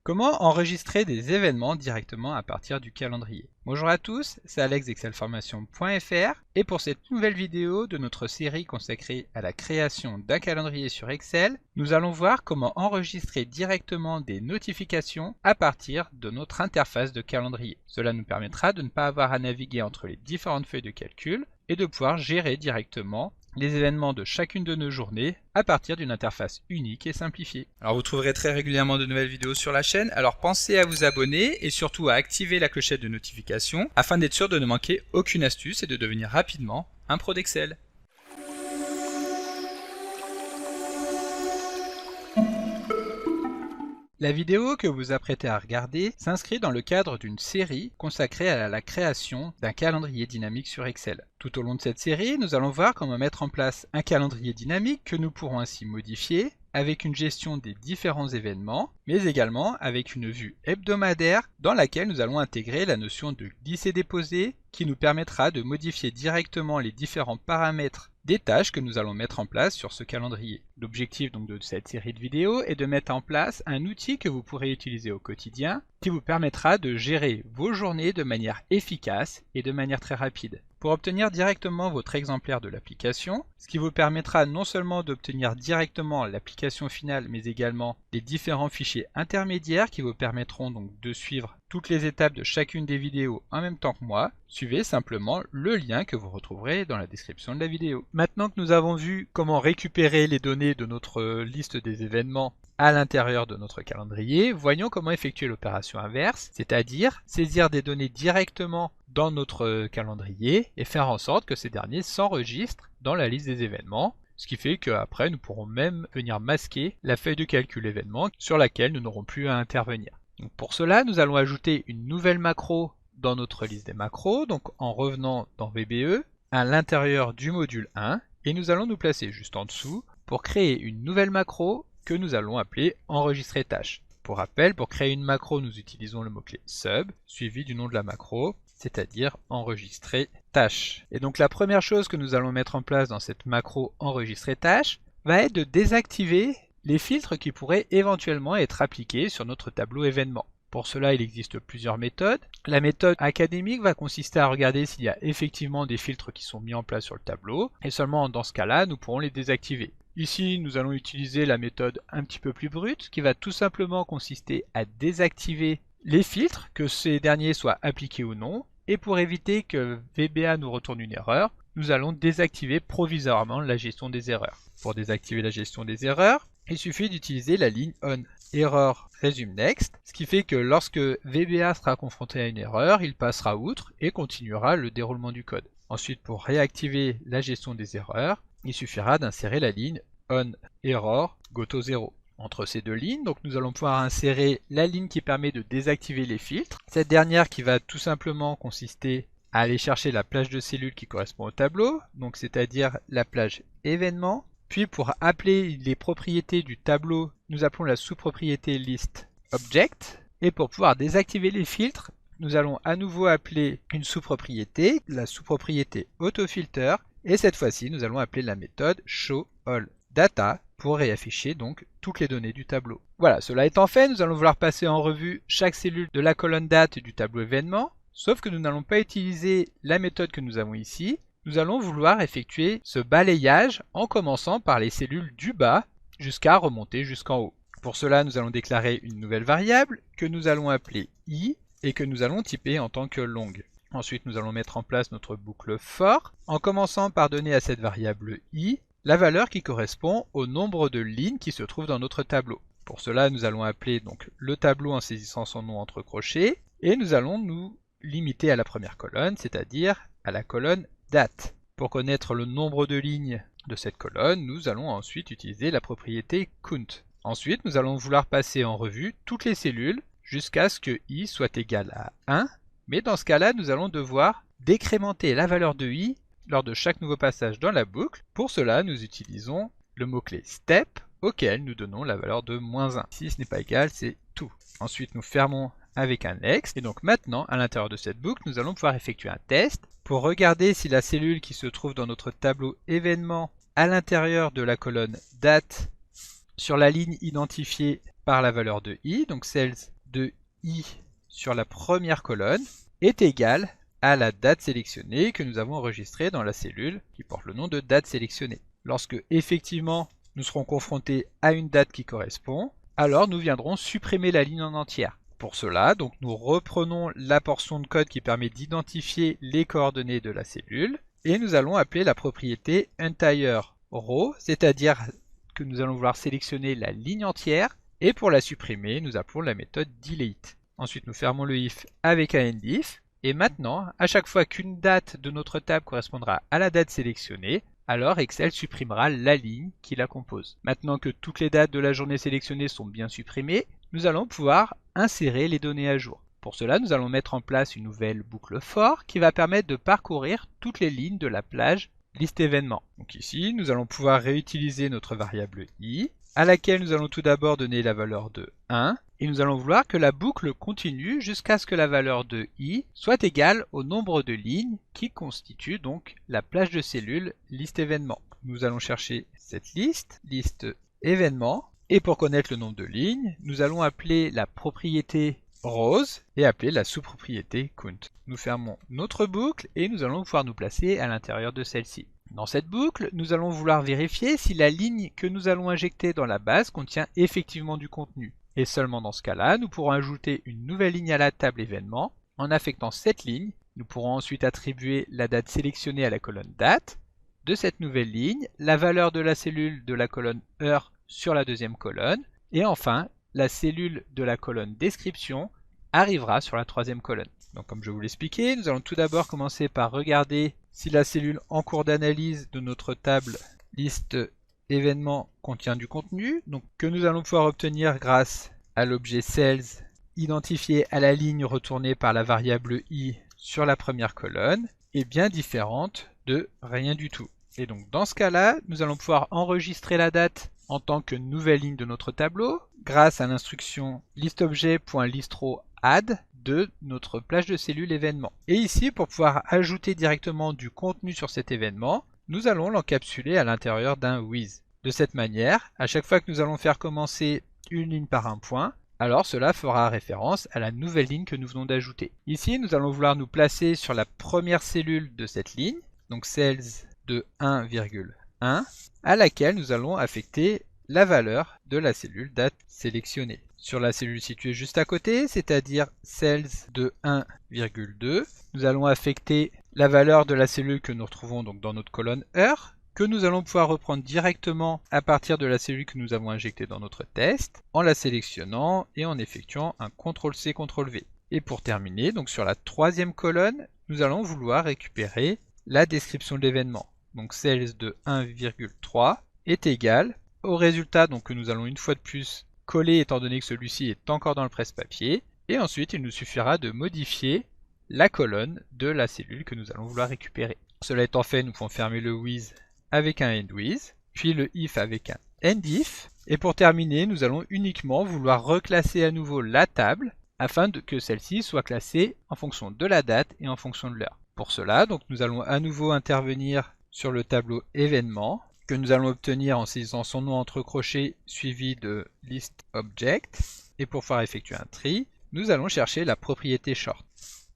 Comment enregistrer des événements directement à partir du calendrier? Bonjour à tous, c'est Alex d'excelformation.fr et pour cette nouvelle vidéo de notre série consacrée à la création d'un calendrier sur Excel, nous allons voir comment enregistrer directement des notifications à partir de notre interface de calendrier. Cela nous permettra de ne pas avoir à naviguer entre les différentes feuilles de calcul et de pouvoir gérer directement les événements de chacune de nos journées à partir d'une interface unique et simplifiée. Alors vous trouverez très régulièrement de nouvelles vidéos sur la chaîne, alors pensez à vous abonner et surtout à activer la clochette de notification afin d'être sûr de ne manquer aucune astuce et de devenir rapidement un pro d'Excel. La vidéo que vous vous apprêtez à regarder s'inscrit dans le cadre d'une série consacrée à la création d'un calendrier dynamique sur Excel. Tout au long de cette série, nous allons voir comment mettre en place un calendrier dynamique que nous pourrons ainsi modifier avec une gestion des différents événements, mais également avec une vue hebdomadaire dans laquelle nous allons intégrer la notion de glisser-déposer qui nous permettra de modifier directement les différents paramètres des tâches que nous allons mettre en place sur ce calendrier. L'objectif donc de cette série de vidéos est de mettre en place un outil que vous pourrez utiliser au quotidien qui vous permettra de gérer vos journées de manière efficace et de manière très rapide. Pour obtenir directement votre exemplaire de l'application, ce qui vous permettra non seulement d'obtenir directement l'application finale mais également les différents fichiers intermédiaires qui vous permettront donc de suivre toutes les étapes de chacune des vidéos en même temps que moi, suivez simplement le lien que vous retrouverez dans la description de la vidéo. Maintenant que nous avons vu comment récupérer les données de notre liste des événements à l'intérieur de notre calendrier, voyons comment effectuer l'opération inverse, c'est-à-dire saisir des données directement dans notre calendrier et faire en sorte que ces derniers s'enregistrent dans la liste des événements, ce qui fait qu'après nous pourrons même venir masquer la feuille de calcul événement sur laquelle nous n'aurons plus à intervenir. Donc pour cela, nous allons ajouter une nouvelle macro dans notre liste des macros, donc en revenant dans VBE, à l'intérieur du module 1, et nous allons nous placer juste en dessous pour créer une nouvelle macro que nous allons appeler enregistrer tâche. Pour rappel, pour créer une macro, nous utilisons le mot-clé sub, suivi du nom de la macro, c'est-à-dire enregistrer tâche. Et donc la première chose que nous allons mettre en place dans cette macro enregistrer tâche va être de désactiver les filtres qui pourraient éventuellement être appliqués sur notre tableau événement. Pour cela, il existe plusieurs méthodes. La méthode académique va consister à regarder s'il y a effectivement des filtres qui sont mis en place sur le tableau, et seulement dans ce cas-là, nous pourrons les désactiver. Ici, nous allons utiliser la méthode un petit peu plus brute, qui va tout simplement consister à désactiver les filtres, que ces derniers soient appliqués ou non, et pour éviter que VBA nous retourne une erreur, nous allons désactiver provisoirement la gestion des erreurs. Pour désactiver la gestion des erreurs, il suffit d'utiliser la ligne on error resume next, ce qui fait que lorsque VBA sera confronté à une erreur, il passera outre et continuera le déroulement du code. Ensuite, pour réactiver la gestion des erreurs, il suffira d'insérer la ligne on error go to 0. Entre ces deux lignes, donc nous allons pouvoir insérer la ligne qui permet de désactiver les filtres. Cette dernière qui va tout simplement consister à aller chercher la plage de cellules qui correspond au tableau, donc c'est-à-dire la plage événement. Puis pour appeler les propriétés du tableau, nous appelons la sous-propriété list object. Et pour pouvoir désactiver les filtres, nous allons à nouveau appeler une sous-propriété, la sous-propriété autofilter. Et cette fois-ci, nous allons appeler la méthode show all data pour réafficher donc toutes les données du tableau. Voilà, cela étant fait, nous allons vouloir passer en revue chaque cellule de la colonne date du tableau événement, sauf que nous n'allons pas utiliser la méthode que nous avons ici. Nous allons vouloir effectuer ce balayage en commençant par les cellules du bas jusqu'à remonter jusqu'en haut. Pour cela, nous allons déclarer une nouvelle variable que nous allons appeler i et que nous allons typer en tant que long. Ensuite, nous allons mettre en place notre boucle for en commençant par donner à cette variable i la valeur qui correspond au nombre de lignes qui se trouvent dans notre tableau. Pour cela, nous allons appeler donc le tableau en saisissant son nom entre crochets et nous allons nous limiter à la première colonne, c'est-à-dire à la colonne date. Pour connaître le nombre de lignes de cette colonne, nous allons ensuite utiliser la propriété count. Ensuite, nous allons vouloir passer en revue toutes les cellules jusqu'à ce que i soit égal à 1, mais dans ce cas-là, nous allons devoir décrémenter la valeur de i lors de chaque nouveau passage dans la boucle. Pour cela, nous utilisons le mot-clé step auquel nous donnons la valeur de -1. Si ce n'est pas égal, c'est tout. Ensuite, nous fermons avec un next. Et donc maintenant, à l'intérieur de cette boucle, nous allons pouvoir effectuer un test pour regarder si la cellule qui se trouve dans notre tableau événement à l'intérieur de la colonne date sur la ligne identifiée par la valeur de i, donc cells de i sur la première colonne est égale à la date sélectionnée que nous avons enregistrée dans la cellule qui porte le nom de date sélectionnée. Lorsque effectivement nous serons confrontés à une date qui correspond, alors nous viendrons supprimer la ligne en entière. Pour cela, donc, nous reprenons la portion de code qui permet d'identifier les coordonnées de la cellule et nous allons appeler la propriété entire_row, c'est-à-dire que nous allons vouloir sélectionner la ligne entière et pour la supprimer, nous appelons la méthode delete. Ensuite, nous fermons le if avec un endif et maintenant, à chaque fois qu'une date de notre table correspondra à la date sélectionnée, alors Excel supprimera la ligne qui la compose. Maintenant que toutes les dates de la journée sélectionnée sont bien supprimées, nous allons pouvoir insérer les données à jour. Pour cela, nous allons mettre en place une nouvelle boucle for qui va permettre de parcourir toutes les lignes de la plage liste événements. Donc ici, nous allons pouvoir réutiliser notre variable i, à laquelle nous allons tout d'abord donner la valeur de 1, et nous allons vouloir que la boucle continue jusqu'à ce que la valeur de i soit égale au nombre de lignes qui constitue donc la plage de cellules liste événements. Nous allons chercher cette liste événements, et pour connaître le nombre de lignes, nous allons appeler la propriété rows et appeler la sous-propriété count. Nous fermons notre boucle et nous allons pouvoir nous placer à l'intérieur de celle-ci. Dans cette boucle, nous allons vouloir vérifier si la ligne que nous allons injecter dans la base contient effectivement du contenu. Et seulement dans ce cas-là, nous pourrons ajouter une nouvelle ligne à la table événement. En affectant cette ligne, nous pourrons ensuite attribuer la date sélectionnée à la colonne date. De cette nouvelle ligne, la valeur de la cellule de la colonne heure sur la deuxième colonne. Et enfin, la cellule de la colonne description arrivera sur la troisième colonne. Donc comme je vous l'expliquais, nous allons tout d'abord commencer par regarder si la cellule en cours d'analyse de notre table liste événements contient du contenu, donc que nous allons pouvoir obtenir grâce à l'objet cells identifié à la ligne retournée par la variable i sur la première colonne est bien différente de rien du tout. Et donc dans ce cas-là, nous allons pouvoir enregistrer la date en tant que nouvelle ligne de notre tableau grâce à l'instruction listobjet.listrow_add de notre plage de cellules événement. Et ici, pour pouvoir ajouter directement du contenu sur cet événement, nous allons l'encapsuler à l'intérieur d'un with. De cette manière, à chaque fois que nous allons faire commencer une ligne par un point, alors cela fera référence à la nouvelle ligne que nous venons d'ajouter. Ici, nous allons vouloir nous placer sur la première cellule de cette ligne, donc cells de 1,1, à laquelle nous allons affecter la valeur de la cellule date sélectionnée. Sur la cellule située juste à côté, c'est-à-dire cells de 1,2, nous allons affecter la valeur de la cellule que nous retrouvons donc dans notre colonne heure, que nous allons pouvoir reprendre directement à partir de la cellule que nous avons injectée dans notre test, en la sélectionnant et en effectuant un CTRL-C, CTRL-V. Et pour terminer, donc sur la troisième colonne, nous allons vouloir récupérer la description de l'événement. Donc cells de 1,3 est égal au résultat donc, que nous allons une fois de plus coller étant donné que celui-ci est encore dans le presse-papier. Et ensuite, il nous suffira de modifier la colonne de la cellule que nous allons vouloir récupérer. Cela étant fait, nous pouvons fermer le with avec un end with, puis le if avec un end if. Et pour terminer, nous allons uniquement vouloir reclasser à nouveau la table afin que celle-ci soit classée en fonction de la date et en fonction de l'heure. Pour cela, donc, nous allons à nouveau intervenir sur le tableau événement que nous allons obtenir en saisissant son nom entre crochets suivi de listObject. Et pour pouvoir effectuer un tri, nous allons chercher la propriété short.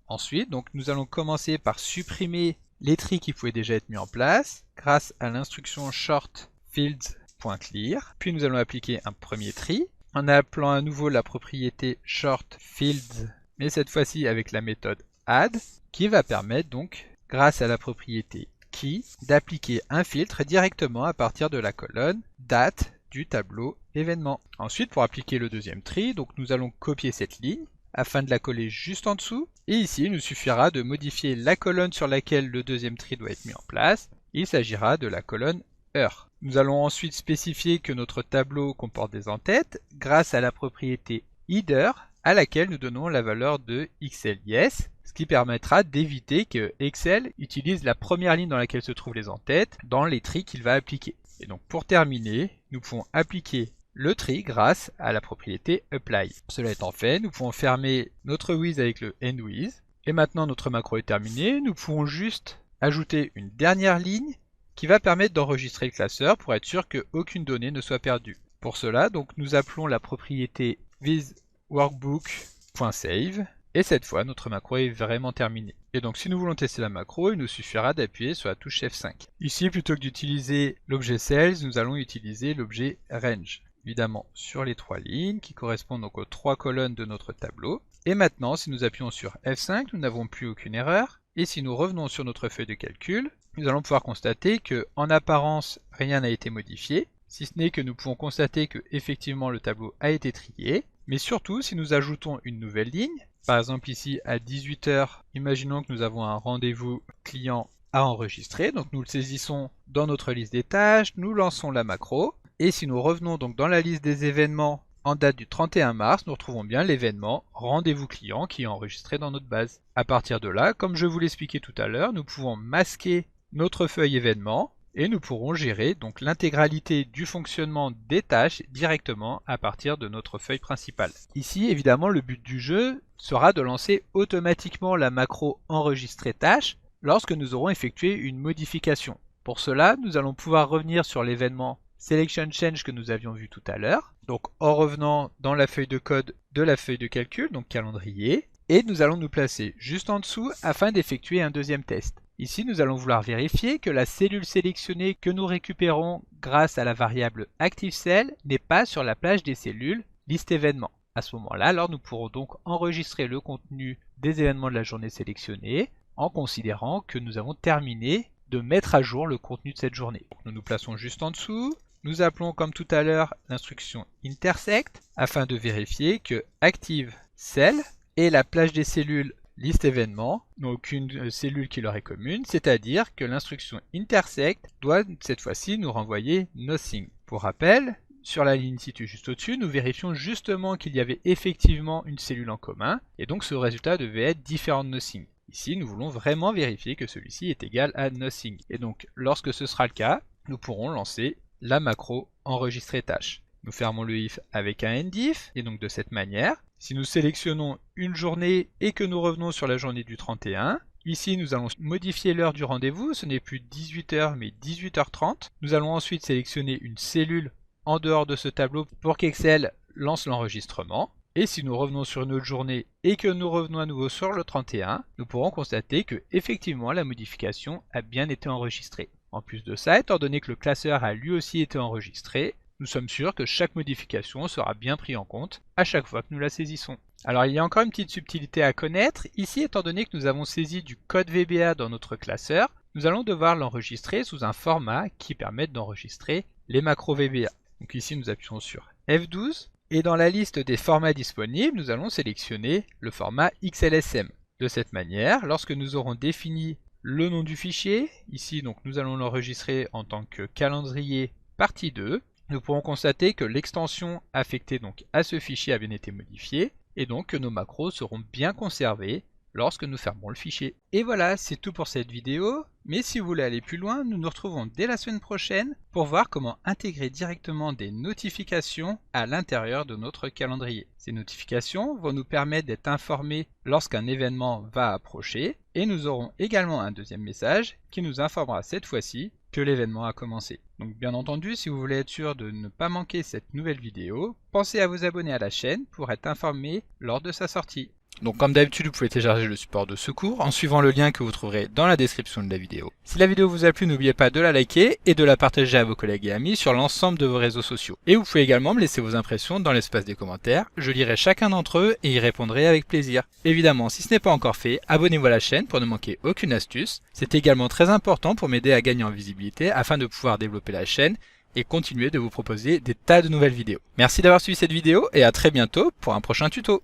Ensuite, donc, nous allons commencer par supprimer les tris qui pouvaient déjà être mis en place grâce à l'instruction short_fields.clear. Puis nous allons appliquer un premier tri en appelant à nouveau la propriété short_fields, mais cette fois-ci avec la méthode add, qui va permettre donc, grâce à la propriété key, d'appliquer un filtre directement à partir de la colonne date du tableau événement. Ensuite, pour appliquer le deuxième tri, donc nous allons copier cette ligne afin de la coller juste en dessous. Et ici, il nous suffira de modifier la colonne sur laquelle le deuxième tri doit être mis en place. Il s'agira de la colonne heure. Nous allons ensuite spécifier que notre tableau comporte des entêtes grâce à la propriété header à laquelle nous donnons la valeur de xLIS, ce qui permettra d'éviter que Excel utilise la première ligne dans laquelle se trouvent les entêtes dans les tris qu'il va appliquer. Et donc pour terminer, nous pouvons appliquer le tri grâce à la propriété apply. Cela étant fait, nous pouvons fermer notre with avec le end with. Et maintenant notre macro est terminé, nous pouvons juste ajouter une dernière ligne qui va permettre d'enregistrer le classeur pour être sûr qu'aucune donnée ne soit perdue. Pour cela, donc, nous appelons la propriété with workbook.save. Et cette fois, notre macro est vraiment terminée. Et donc si nous voulons tester la macro, il nous suffira d'appuyer sur la touche F5. Ici, plutôt que d'utiliser l'objet Sales, nous allons utiliser l'objet Range. Évidemment sur les 3 lignes qui correspondent donc aux 3 colonnes de notre tableau. Et maintenant, si nous appuyons sur F5, nous n'avons plus aucune erreur. Et si nous revenons sur notre feuille de calcul, nous allons pouvoir constater que, en apparence, rien n'a été modifié, si ce n'est que nous pouvons constater que effectivement le tableau a été trié. Mais surtout, si nous ajoutons une nouvelle ligne, par exemple ici à 18 h, imaginons que nous avons un rendez-vous client à enregistrer, donc nous le saisissons dans notre liste des tâches, nous lançons la macro, et si nous revenons donc dans la liste des événements en date du 31 mars, nous retrouvons bien l'événement rendez-vous client qui est enregistré dans notre base. À partir de là, comme je vous l'expliquais tout à l'heure, nous pouvons masquer notre feuille événement et nous pourrons gérer donc l'intégralité du fonctionnement des tâches directement à partir de notre feuille principale. Ici, évidemment, le but du jeu sera de lancer automatiquement la macro enregistrer tâche lorsque nous aurons effectué une modification. Pour cela, nous allons pouvoir revenir sur l'événement Selection Change que nous avions vu tout à l'heure, donc en revenant dans la feuille de code de la feuille de calcul, donc calendrier, et nous allons nous placer juste en dessous afin d'effectuer un deuxième test. Ici, nous allons vouloir vérifier que la cellule sélectionnée que nous récupérons grâce à la variable ActiveCell n'est pas sur la plage des cellules liste événements. À ce moment-là, alors nous pourrons donc enregistrer le contenu des événements de la journée sélectionnée en considérant que nous avons terminé de mettre à jour le contenu de cette journée. Donc, nous nous plaçons juste en dessous. Nous appelons comme tout à l'heure l'instruction intersect afin de vérifier que ActiveCell et la plage des cellules liste événements n'ont aucune cellule qui leur est commune, c'est-à-dire que l'instruction intersect doit cette fois-ci nous renvoyer nothing. Pour rappel, sur la ligne située juste au-dessus, nous vérifions justement qu'il y avait effectivement une cellule en commun, et donc ce résultat devait être différent de nothing. Ici, nous voulons vraiment vérifier que celui-ci est égal à nothing. Et donc, lorsque ce sera le cas, nous pourrons lancer la macro enregistrer tâche. Nous fermons le if avec un endif, et donc de cette manière, si nous sélectionnons une journée et que nous revenons sur la journée du 31, ici nous allons modifier l'heure du rendez-vous, ce n'est plus 18 h mais 18 h 30. Nous allons ensuite sélectionner une cellule en dehors de ce tableau pour qu'Excel lance l'enregistrement. Et si nous revenons sur une autre journée et que nous revenons à nouveau sur le 31, nous pourrons constater que effectivement la modification a bien été enregistrée. En plus de ça, étant donné que le classeur a lui aussi été enregistré, nous sommes sûrs que chaque modification sera bien prise en compte à chaque fois que nous la saisissons. Alors il y a encore une petite subtilité à connaître. Ici, étant donné que nous avons saisi du code VBA dans notre classeur, nous allons devoir l'enregistrer sous un format qui permette d'enregistrer les macros VBA. Donc ici, nous appuyons sur F12 et dans la liste des formats disponibles, nous allons sélectionner le format XLSM. De cette manière, lorsque nous aurons défini le nom du fichier, ici donc nous allons l'enregistrer en tant que calendrier partie 2, nous pourrons constater que l'extension affectée donc à ce fichier a bien été modifiée et donc que nos macros seront bien conservés lorsque nous fermerons le fichier. Et voilà, c'est tout pour cette vidéo, mais si vous voulez aller plus loin, nous nous retrouvons dès la semaine prochaine pour voir comment intégrer directement des notifications à l'intérieur de notre calendrier. Ces notifications vont nous permettre d'être informés lorsqu'un événement va approcher et nous aurons également un deuxième message qui nous informera cette fois-ci que l'événement a commencé. Donc bien entendu, si vous voulez être sûr de ne pas manquer cette nouvelle vidéo, pensez à vous abonner à la chaîne pour être informé lors de sa sortie. Donc comme d'habitude, vous pouvez télécharger le support de secours en suivant le lien que vous trouverez dans la description de la vidéo. Si la vidéo vous a plu, n'oubliez pas de la liker et de la partager à vos collègues et amis sur l'ensemble de vos réseaux sociaux. Et vous pouvez également me laisser vos impressions dans l'espace des commentaires, je lirai chacun d'entre eux et y répondrai avec plaisir. Évidemment, si ce n'est pas encore fait, abonnez-vous à la chaîne pour ne manquer aucune astuce. C'est également très important pour m'aider à gagner en visibilité afin de pouvoir développer la chaîne et continuer de vous proposer des tas de nouvelles vidéos. Merci d'avoir suivi cette vidéo et à très bientôt pour un prochain tuto.